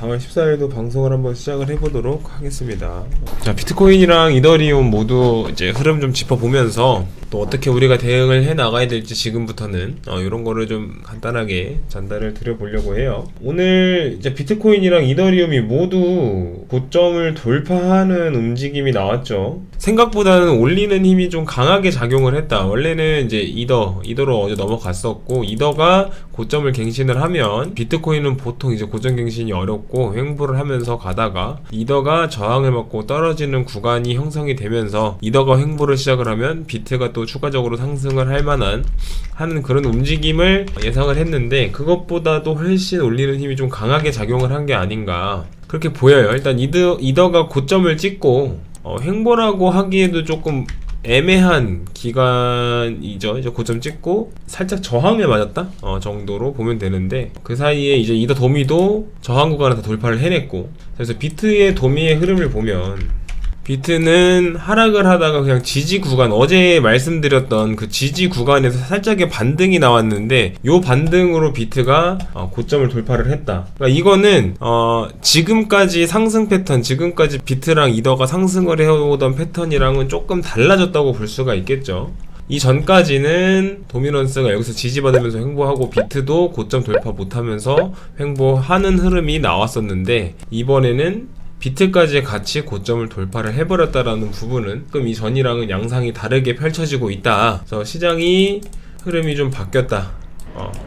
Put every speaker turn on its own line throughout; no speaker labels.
4월 14일도 방송을 한번 시작을 해보도록 하겠습니다. 자, 비트코인이랑 이더리움 모두 이제 흐름 좀 짚어보면서 또 어떻게 우리가 대응을 해 나가야 될지 지금부터는 이런 거를 좀 간단하게 전달을 드려보려고 해요. 오늘 이제 비트코인이랑 이더리움이 모두 고점을 돌파하는 움직임이 나왔죠. 생각보다는 올리는 힘이 좀 강하게 작용을 했다. 원래는 이제 이더로 어제 넘어갔었고, 이더가 고점을 갱신을 하면 비트코인은 보통 이제 고점 갱신이 어렵고 횡보를 하면서 가다가 이더가 저항을 받고 떨어지는 구간이 형성이 되면서 이더가 횡보를 시작을 하면 비트가 또 추가적으로 상승을 할 만한 하는 그런 움직임을 예상을 했는데, 그것보다도 훨씬 올리는 힘이 좀 강하게 작용을 한 게 아닌가 그렇게 보여요. 일단 이더가 고점을 찍고 횡보라고 하기에도 조금 애매한 기간이죠. 이제 고점 찍고 살짝 저항을 맞았다 정도로 보면 되는데, 그 사이에 이제 이더 도미도 저항 구간을 다 돌파를 해냈고, 그래서 비트의 도미의 흐름을 보면 비트는 하락을 하다가 그냥 지지 구간, 어제 말씀드렸던 그 지지 구간에서 살짝의 반등이 나왔는데, 요 반등으로 비트가 고점을 돌파를 했다. 그러니까 이거는 지금까지 상승 패턴, 지금까지 비트랑 이더가 상승을 해오던 패턴이랑은 조금 달라졌다고 볼 수가 있겠죠. 이 전까지는 도미넌스가 여기서 지지받으면서 횡보하고 비트도 고점 돌파 못하면서 횡보하는 흐름이 나왔었는데, 이번에는 비트까지 같이 고점을 돌파를 해버렸다라는 부분은 조금 이 전이랑은 양상이 다르게 펼쳐지고 있다. 그래서 시장이 흐름이 좀 바뀌었다.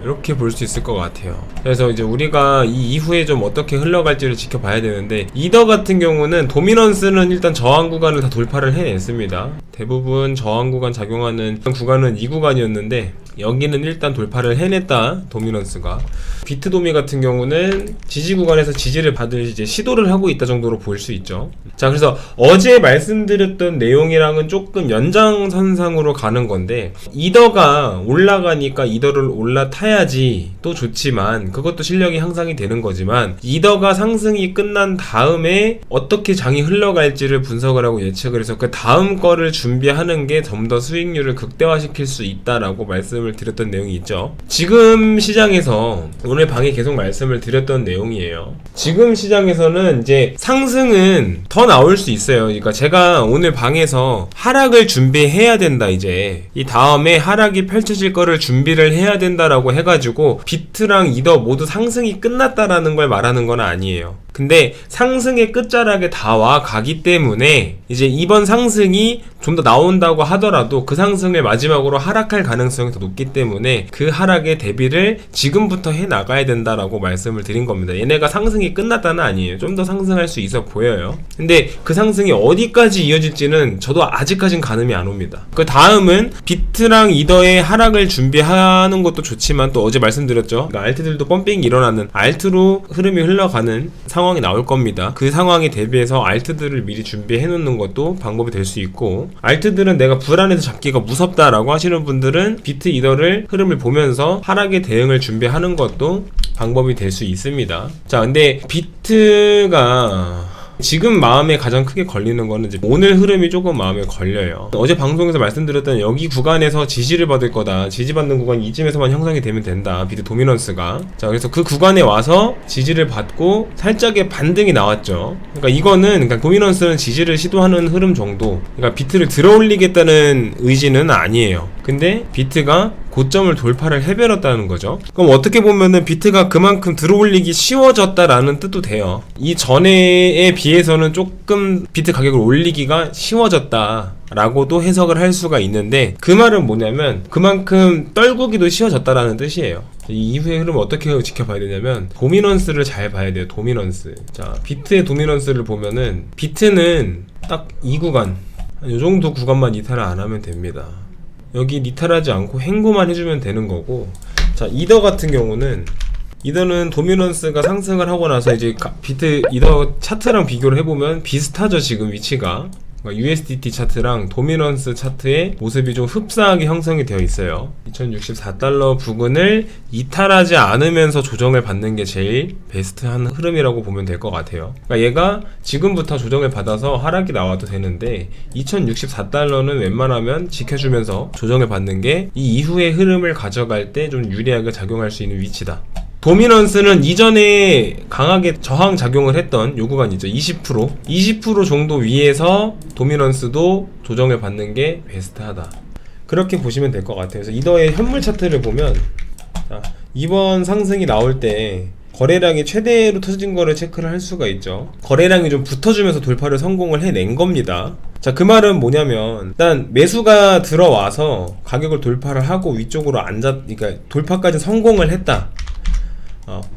이렇게 볼 수 있을 것 같아요. 그래서 이제 우리가 이 이후에 좀 어떻게 흘러갈지를 지켜봐야 되는데, 이더 같은 경우는 도미넌스는 일단 저항 구간을 다 돌파를 해냈습니다. 대부분 저항 구간 작용하는 구간은 이 구간이었는데, 여기는 일단 돌파를 해냈다, 도미넌스가. 비트 도미 같은 경우는 지지 구간에서 지지를 받을 이제 시도를 하고 있다 정도로 볼 수 있죠. 자, 그래서 어제 말씀드렸던 내용이랑은 조금 연장선상으로 가는 건데, 이더가 올라가니까 이더를 올라타야지 또 좋지만, 그것도 실력이 향상이 되는 거지만, 이더가 상승이 끝난 다음에 어떻게 장이 흘러갈지를 분석을 하고 예측을 해서 그 다음 거를 준비하는 게 좀 더 수익률을 극대화시킬 수 있다라고 말씀을 드렸던 내용이 있죠. 지금 시장에서 오늘 방에 계속 말씀을 드렸던 내용이에요. 지금 시장에서는 이제 상승은 더 나올 수 있어요. 그러니까 제가 오늘 방에서 하락을 준비해야 된다, 이제 이 다음에 하락이 펼쳐질 거를 준비를 해야 된다라고 해가지고 비트랑 이더 모두 상승이 끝났다라는 걸 말하는 건 아니에요. 근데 상승의 끝자락에 다 와 가기 때문에 이제 이번 상승이 좀 더 나온다고 하더라도 그 상승을 마지막으로 하락할 가능성이 더 높기 때문에 그 하락의 대비를 지금부터 해 나가야 된다라고 말씀을 드린 겁니다. 얘네가 상승이 끝났다는 아니에요. 좀 더 상승할 수 있어 보여요. 근데 그 상승이 어디까지 이어질지는 저도 아직까진 가늠이 안 옵니다. 그 다음은 비트랑 이더의 하락을 준비하는 것도 좋지만, 또 어제 말씀드렸죠. 그러니까 알트들도 펌핑이 일어나는, 알트로 흐름이 흘러가는 상황이 나올 겁니다. 그 상황에 대비해서 알트들을 미리 준비해 놓는 것도 방법이 될 수 있고, 알트들은 내가 불안해서 잡기가 무섭다라고 하시는 분들은 비트 이더를 흐름을 보면서 하락에 대응을 준비하는 것도 방법이 될 수 있습니다. 자, 근데 비트가 지금 마음에 가장 크게 걸리는 거는 이제 오늘 흐름이 조금 마음에 걸려요. 어제 방송에서 말씀드렸던 여기 구간에서 지지를 받을 거다, 지지받는 구간이 이쯤에서만 형성이 되면 된다, 비트 도미넌스가. 자, 그래서 그 구간에 와서 지지를 받고 살짝의 반등이 나왔죠. 그러니까 이거는, 도미넌스는 지지를 시도하는 흐름 정도, 그러니까 비트를 들어올리겠다는 의지는 아니에요. 근데 비트가 고점을 돌파를 해버렸다는 거죠. 그럼 어떻게 보면은 비트가 그만큼 들어올리기 쉬워졌다라는 뜻도 돼요. 이 전에에 비해서는 조금 비트 가격을 올리기가 쉬워졌다 라고도 해석을 할 수가 있는데, 그 말은 뭐냐면 그만큼 떨구기도 쉬워졌다라는 뜻이에요. 이 이후의 흐름을 어떻게 지켜봐야 되냐면 도미넌스를 잘 봐야 돼요. 도미넌스. 자, 비트의 도미넌스를 보면은 비트는 딱 이 구간, 이 정도 구간만 이탈을 안 하면 됩니다. 여기 이탈하지 않고 횡보만 해주면 되는 거고. 자, 이더 같은 경우는, 이더는 도미넌스가 상승을 하고 나서 이제 비트 이더 차트랑 비교를 해보면 비슷하죠. 지금 위치가 USDT 차트랑 도미넌스 차트의 모습이 좀 흡사하게 형성이 되어 있어요. 2064달러 부근을 이탈하지 않으면서 조정을 받는 게 제일 베스트한 흐름이라고 보면 될 것 같아요. 그러니까 얘가 지금부터 조정을 받아서 하락이 나와도 되는데 2064달러는 웬만하면 지켜주면서 조정을 받는 게 이 이후의 흐름을 가져갈 때 좀 유리하게 작용할 수 있는 위치다. 도미넌스는 이전에 강하게 저항 작용을 했던 요 구간이죠. 20% 정도 위에서 도미넌스도 조정을 받는 게 베스트하다. 그렇게 보시면 될 것 같아요. 그래서 이더의 현물 차트를 보면 이번 상승이 나올 때 거래량이 최대로 터진 거를 체크를 할 수가 있죠. 거래량이 좀 붙어주면서 돌파를 성공을 해낸 겁니다. 자, 그 말은 뭐냐면 일단 매수가 들어와서 가격을 돌파를 하고 위쪽으로 그러니까 돌파까지 성공을 했다.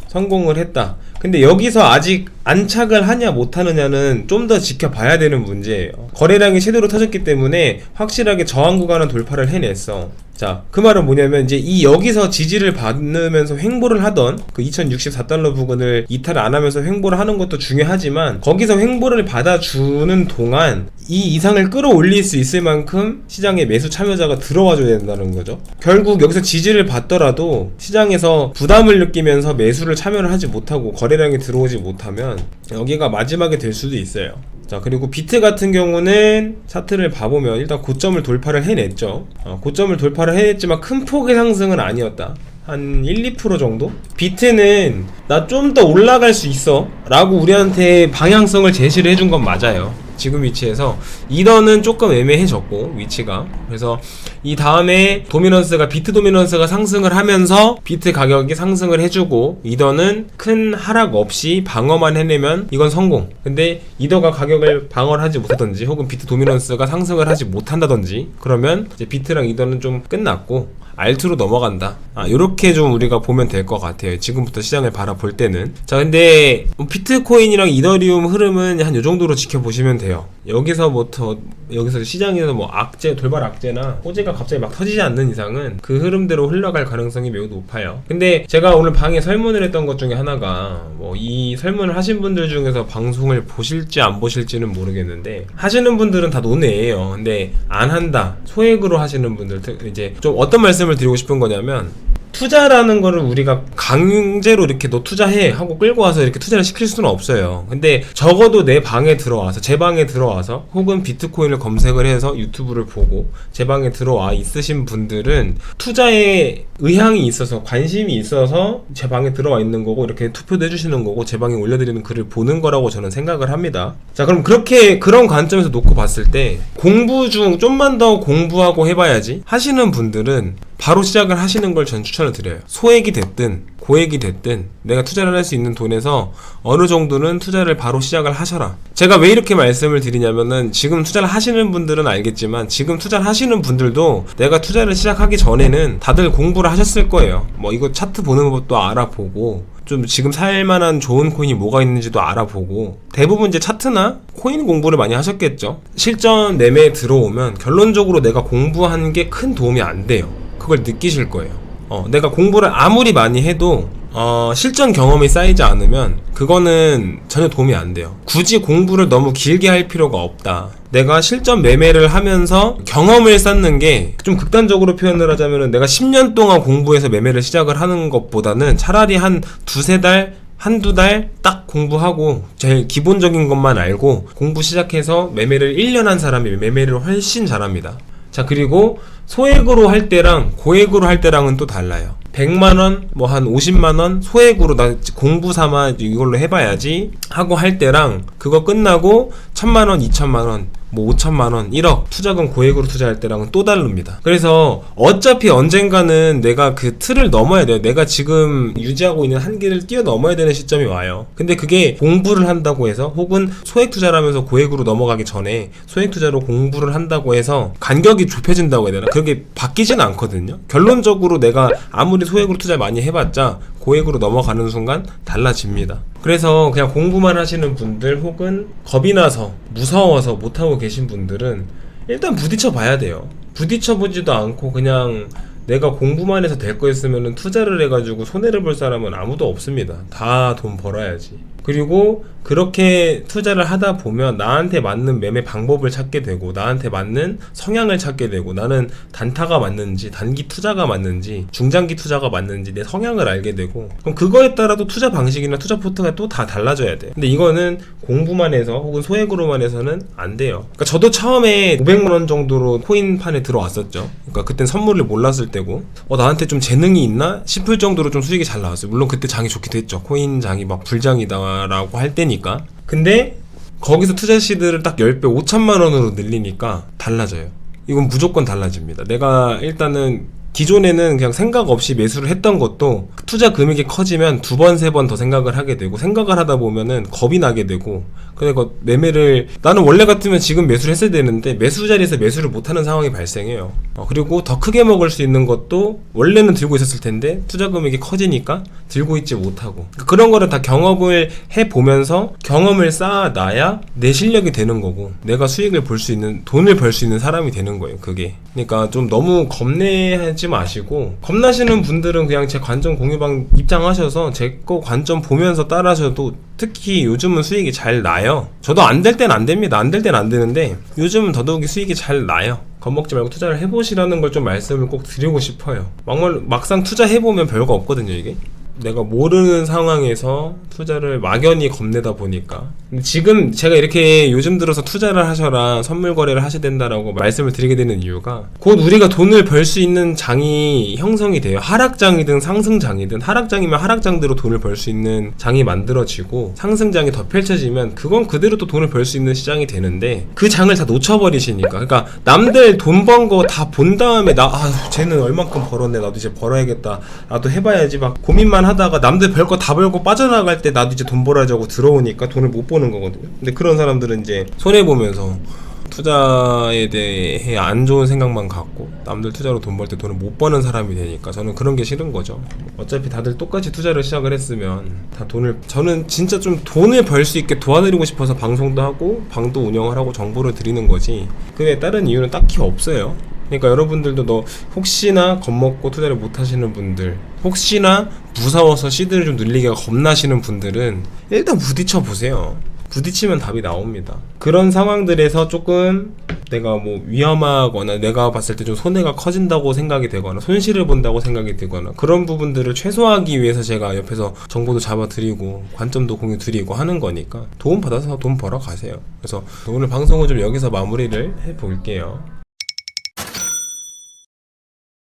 성공을 했다. 근데 여기서 아직 안착을 하냐 못하느냐는 좀 더 지켜봐야 되는 문제예요. 거래량이 최대로 터졌기 때문에 확실하게 저항 구간은 돌파를 해냈어. 자, 그 말은 뭐냐면 이제 여기서 지지를 받으면서 횡보를 하던 그 2064달러 부근을 이탈을 안 하면서 횡보를 하는 것도 중요하지만 거기서 횡보를 받아주는 동안 이 이상을 끌어올릴 수 있을 만큼 시장에 매수 참여자가 들어와줘야 된다는 거죠. 결국 여기서 지지를 받더라도 시장에서 부담을 느끼면서 매수를 참여를 하지 못하고 거래량이 들어오지 못하면 여기가 마지막이 될 수도 있어요. 자, 그리고 비트 같은 경우는 차트를 봐보면 일단 고점을 돌파를 해냈죠. 고점을 돌파를 해냈지만 큰 폭의 상승은 아니었다. 한 1-2% 정도? 비트는 나 좀 더 올라갈 수 있어 라고 우리한테 방향성을 제시를 해준 건 맞아요. 지금 위치에서 이더는 조금 애매해졌고 위치가, 그래서 이 다음에 비트 도미넌스가 상승을 하면서 비트 가격이 상승을 해주고 이더는 큰 하락 없이 방어만 해내면 이건 성공. 근데 이더가 가격을 방어를 하지 못하든지 혹은 비트 도미넌스가 상승을 하지 못한다든지 그러면 이제 비트랑 이더는 좀 끝났고 R2로 넘어간다. 요렇게 좀 우리가 보면 될 것 같아요. 지금부터 시장을 바라볼 때는. 자, 근데 비트코인이랑 이더리움 흐름은 한 요 정도로 지켜보시면 돼요. 여기서 시장에서 돌발 악재나 호재가 갑자기 막 터지지 않는 이상은 그 흐름대로 흘러갈 가능성이 매우 높아요. 근데 제가 오늘 방에 설문을 했던 것 중에 하나가 이 설문을 하신 분들 중에서 방송을 보실지 안 보실지는 모르겠는데 하시는 분들은 다 논외예요. 근데 안 한다, 소액으로 하시는 분들, 이제 좀 어떤 말씀을 드리고 싶은 거냐면, 투자라는 거를 우리가 강제로 이렇게 너 투자해 하고 끌고 와서 이렇게 투자를 시킬 수는 없어요. 근데 적어도 제 방에 들어와서 혹은 비트코인을 검색을 해서 유튜브를 보고 제 방에 들어와 있으신 분들은 투자에 의향이 있어서 관심이 있어서 제 방에 들어와 있는 거고 이렇게 투표도 해주시는 거고 제 방에 올려드리는 글을 보는 거라고 저는 생각을 합니다. 자, 그럼 그런 관점에서 놓고 봤을 때 좀만 더 공부하고 해봐야지 하시는 분들은 바로 시작을 하시는 걸 전 추천을 드려요. 소액이 됐든 고액이 됐든 내가 투자를 할 수 있는 돈에서 어느 정도는 투자를 바로 시작을 하셔라. 제가 왜 이렇게 말씀을 드리냐면은 지금 투자를 하시는 분들은 알겠지만 지금 투자를 하시는 분들도 내가 투자를 시작하기 전에는 다들 공부를 하셨을 거예요. 이거 차트 보는 것도 알아보고 좀 지금 살만한 좋은 코인이 뭐가 있는지도 알아보고 대부분 이제 차트나 코인 공부를 많이 하셨겠죠. 실전 매매에 들어오면 결론적으로 내가 공부한 게 큰 도움이 안 돼요. 그걸 느끼실 거예요. 내가 공부를 아무리 많이 해도 실전 경험이 쌓이지 않으면 그거는 전혀 도움이 안 돼요. 굳이 공부를 너무 길게 할 필요가 없다. 내가 실전 매매를 하면서 경험을 쌓는 게, 좀 극단적으로 표현을 하자면 내가 10년 동안 공부해서 매매를 시작을 하는 것보다는 차라리 한 한두 달 딱 공부하고 제일 기본적인 것만 알고 공부 시작해서 매매를 1년 한 사람이 매매를 훨씬 잘합니다. 자, 그리고 소액으로 할 때랑 고액으로 할 때랑은 또 달라요. 100만원, 한 50만원 소액으로 나 공부 삼아 이걸로 해봐야지 하고 할 때랑 그거 끝나고 1000만원, 2000만원, 5천만원, 1억 투자금 고액으로 투자할 때랑은 또 다릅니다. 그래서 어차피 언젠가는 내가 그 틀을 넘어야 돼요. 내가 지금 유지하고 있는 한계를 뛰어넘어야 되는 시점이 와요. 근데 그게 공부를 한다고 해서 혹은 소액 투자를 하면서 고액으로 넘어가기 전에 소액 투자로 공부를 한다고 해서 간격이 좁혀진다고 해야 되나? 그게 바뀌진 않거든요. 결론적으로 내가 아무리 소액으로 투자 많이 해봤자 고액으로 넘어가는 순간 달라집니다. 그래서 그냥 공부만 하시는 분들 혹은 겁이 나서 무서워서 못하고 계신 분들은 일단 부딪혀 봐야 돼요. 부딪혀 보지도 않고 그냥 내가 공부만 해서 될 거였으면 투자를 해가지고 손해를 볼 사람은 아무도 없습니다. 다 돈 벌어야지. 그리고 그렇게 투자를 하다 보면 나한테 맞는 매매 방법을 찾게 되고 나한테 맞는 성향을 찾게 되고 나는 단타가 맞는지 단기 투자가 맞는지 중장기 투자가 맞는지 내 성향을 알게 되고 그럼 그거에 따라도 투자 방식이나 투자 포트가 또 다 달라져야 돼. 근데 이거는 공부만 해서 혹은 소액으로만 해서는 안 돼요. 그러니까 저도 처음에 500만 원 정도로 코인판에 들어왔었죠. 그러니까 그땐 선물을 몰랐을 때고 나한테 좀 재능이 있나 싶을 정도로 좀 수익이 잘 나왔어요. 물론 그때 장이 좋기도 했죠. 코인 장이 막 불장이다라고 할 때니까. 근데 거기서 투자 시드를 딱 10배 5천만 원으로 늘리니까 달라져요. 이건 무조건 달라집니다. 내가 일단은 기존에는 그냥 생각 없이 매수를 했던 것도 투자 금액이 커지면 2번, 3번 더 생각을 하게 되고 생각을 하다 보면은 겁이 나게 되고 그러니까 매매를 나는 원래 같으면 지금 매수를 했어야 되는데 매수 자리에서 매수를 못하는 상황이 발생해요. 그리고 더 크게 먹을 수 있는 것도 원래는 들고 있었을 텐데 투자 금액이 커지니까 들고 있지 못하고 그런 거를 다 경험을 해보면서 경험을 쌓아놔야 내 실력이 되는 거고 내가 수익을 볼 수 있는 돈을 벌 수 있는 사람이 되는 거예요. 그게 그러니까 좀 너무 겁내지 마시고 겁나시는 분들은 그냥 제 관점 공유방 입장하셔서 제 거 관점 보면서 따라하셔도 특히 요즘은 수익이 잘 나요. 저도 안 될 땐 안 됩니다. 안 될 땐 안 되는데 요즘은 더더욱이 수익이 잘 나요. 겁먹지 말고 투자를 해보시라는 걸 좀 말씀을 꼭 드리고 싶어요. 막상 투자해보면 별거 없거든요. 이게 내가 모르는 상황에서 투자를 막연히 겁내다 보니까 근데 지금 제가 이렇게 요즘 들어서 투자를 하셔라 선물 거래를 하셔야 된다라고 말씀을 드리게 되는 이유가 곧 우리가 돈을 벌 수 있는 장이 형성이 돼요. 하락장이든 상승장이든 하락장이면 하락장대로 돈을 벌 수 있는 장이 만들어지고 상승장이 더 펼쳐지면 그건 그대로 또 돈을 벌 수 있는 시장이 되는데 그 장을 다 놓쳐버리시니까 그러니까 남들 돈 번 거 다 본 다음에 쟤는 얼만큼 벌었네 나도 이제 벌어야겠다 나도 해봐야지 막 고민만 하다가 남들 별거 다 벌고 빠져나갈 때 나도 이제 돈 벌어야지 들어오니까 돈을 못 버는 거거든요. 근데 그런 사람들은 이제 손해보면서 투자에 대해 안 좋은 생각만 갖고 남들 투자로 돈 벌 때 돈을 못 버는 사람이 되니까 저는 그런 게 싫은 거죠. 어차피 다들 똑같이 투자를 시작을 했으면 다 저는 진짜 좀 돈을 벌 수 있게 도와드리고 싶어서 방송도 하고 방도 운영을 하고 정보를 드리는 거지 그 외에 다른 이유는 딱히 없어요. 그러니까 여러분들도 혹시나 겁먹고 투자를 못 하시는 분들 혹시나 무서워서 시드를 좀 늘리기가 겁나시는 분들은 일단 부딪혀 보세요. 부딪히면 답이 나옵니다. 그런 상황들에서 조금 내가 뭐 위험하거나 내가 봤을 때 좀 손해가 커진다고 생각이 되거나 손실을 본다고 생각이 되거나 그런 부분들을 최소화하기 위해서 제가 옆에서 정보도 잡아드리고 관점도 공유드리고 하는 거니까 도움 받아서 돈 벌어 가세요. 그래서 오늘 방송은 좀 여기서 마무리를 해볼게요.